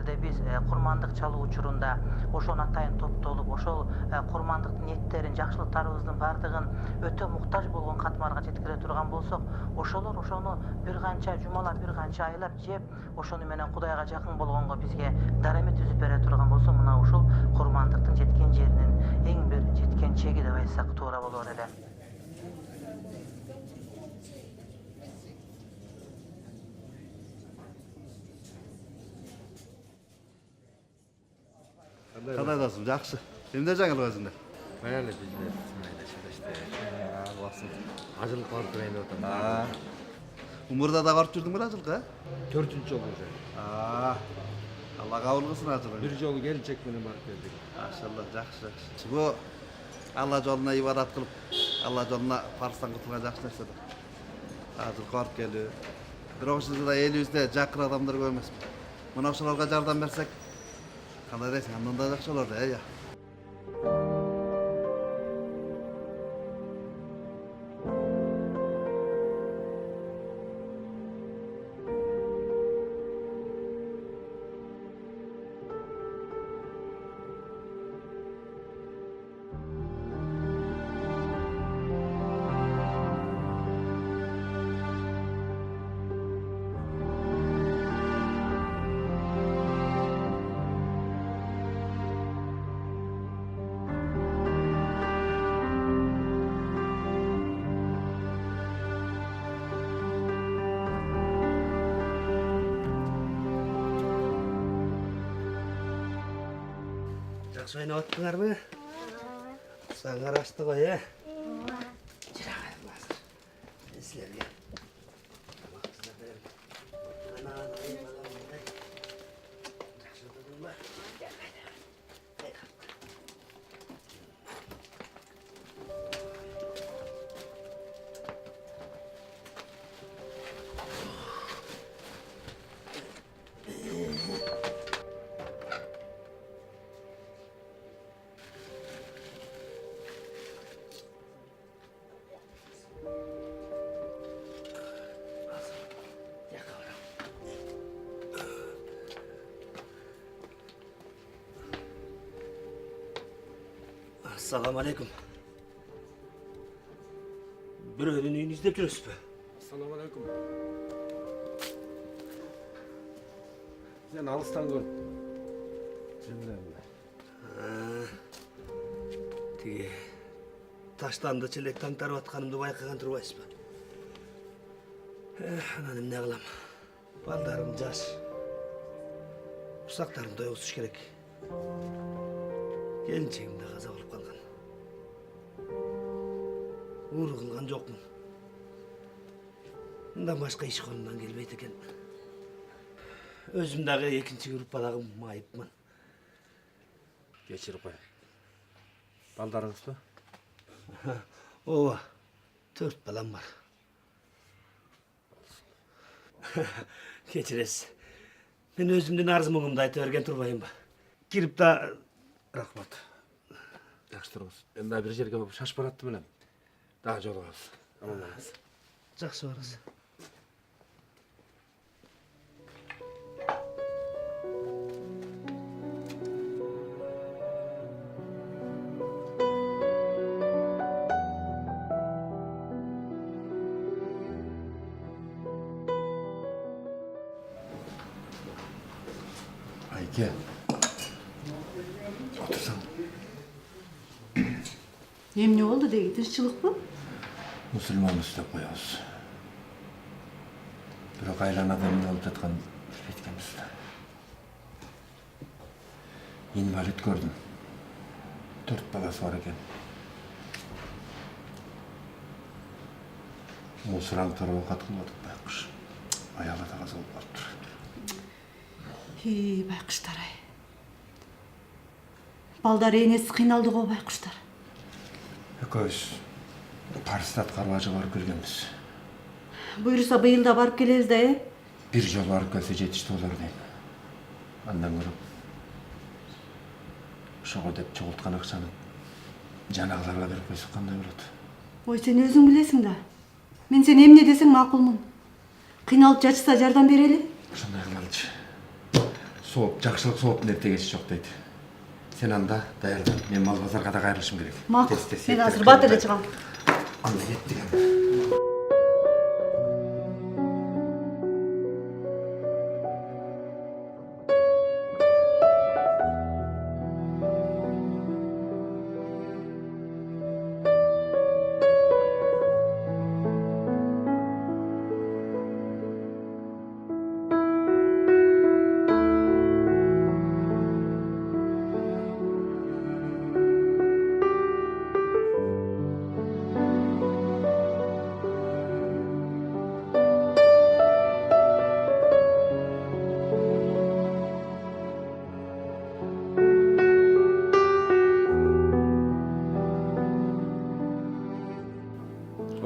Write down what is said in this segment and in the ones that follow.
жерде биз курмандык чалуу учурунда ошону атайын топтолуп, ошол курмандыктын ниеттерин, жакшылыктарыбыздын баардыгын өтө муктаж болгон катмарга жеткире турган болсок, ошолор ошону бир канча жумалап, бир канча айлап жеп, ошону менен Кудайга жакын болгонго бизге дарамет түзүп бере турган болсо, мына ушул курмандыктын жеткен жеринин эң бир жеткен чеги деп айтсак туура болор эле. Kadaydasın, жақсы. Emde жаңыл өзünde? Mayarlı bizler, mayda işte. Allah'sın. Acılık var durayın da otan. Umurda da varıp жүрдің бір acılık, ha? 4-cü yolu hocam. Allah kabul kılsın acılık. Bir yolu gelecek benim barıp geldik. Maşallah, жақсы. Bu Allah yoluna ibadat kılıp, Allah yoluna Paris'tan kurtulgan жақсы нәрсе. Acılık varıp geliyor. Bir oğuşuzda da elimizde jakır adamlar görmez. Buna oğuşularga jardan bersek, kanday deysin, andan da jakşı olur da, ya. Жақсы ойнап аттыңар ма? Саңар ашты ғой, е? Жырағайым қазір. Мен сілерге тамақсыздар берем. Анаған ойын балам ондай. Жақсы отырдың ба? Қайда. Assalamu alaikum. Біреудің үйін іздеп жүресіз бе? Assalamu alaikum. Sen alıstan gör. Тиги таштанды челек таңтарып атқанымды байқаған тұрбайсыз ба? Анан эмне кылам? Балдарым жаш. Усактарым тойгузуш керек. Келинчегим да каза болуп калган. Ууру кылган жокмун. Мындан башка иш колумдан келбейт экен. Өзүм дагы экинчи группадагы майыпмын. Geçirip koy. Baldarınız mı? Ооба, 4 балам бар. Кечиресиз. Мен өзүмдүн арзымыңымды айтып берген турбайм ба? Кирип да Rahmat. Yaxşı durunuz. Ben daha bir жерге шашып баратты менен. Daha жолугабыз. Аман болуңуз. жакшы барыңыз. Ayke. Otursan. Emne oldu deydi, tırçılık mı? Müslüman üstep koyuyoruz. Biroq aylan adamın olup жатқан bilmetkemiz. İnvalid gördüm. 4 balası var eken. Musuraң toraba kat kılmadık baykuş. Ayağı da gaz olup kalıp dur. Байкуштар ай. Балдар энеси кыйналды го байкуштар. Экөөбүз Парсты аткарууга барып келгенбиз. Буюрса быйыл да барып келебиз да, Bir жол барып келсе жетишти болор дейм. Андан көрүп ошого деп чогулткан акчаны жанагыларга берип койсок кандай болот? Ой, сен өзүң билесиң да. Мен сен эмне десең макулмун. Кыйналып жатышса жардам берели. Ошондой кылайлычы. Сооп, жакшылык сооптун эртегечи жок дейт. Сен анда даярдан. Мен мал базарга да кайрылышым керек. Макул. Тез-тез Мен эртелеп азыр бат эле келем. чыгам. Анда кеттик.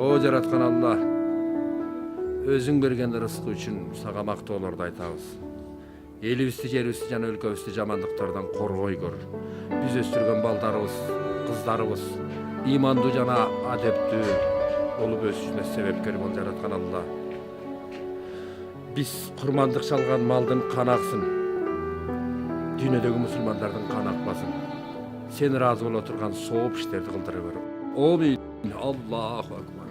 О жараткан Алла, өзүң берген рызкы үчүн сага мактоолорду айтабыз. Элибизди, жерибизди жана өлкөбүздү жамандыктардан коргой көр. Биз өстүргөн балдарыбыз, кыздарыбыз имандуу жана адептүү болуп өсүшүнө себепкер бол жараткан Алла. Биз курмандык чалган малдын каны аксын. Дүйнөдөгү мусулмандардын каны акпасын. Сен ыраазы боло турган сооп иштерди кылдыра бер. Амин. Аллаху акбар.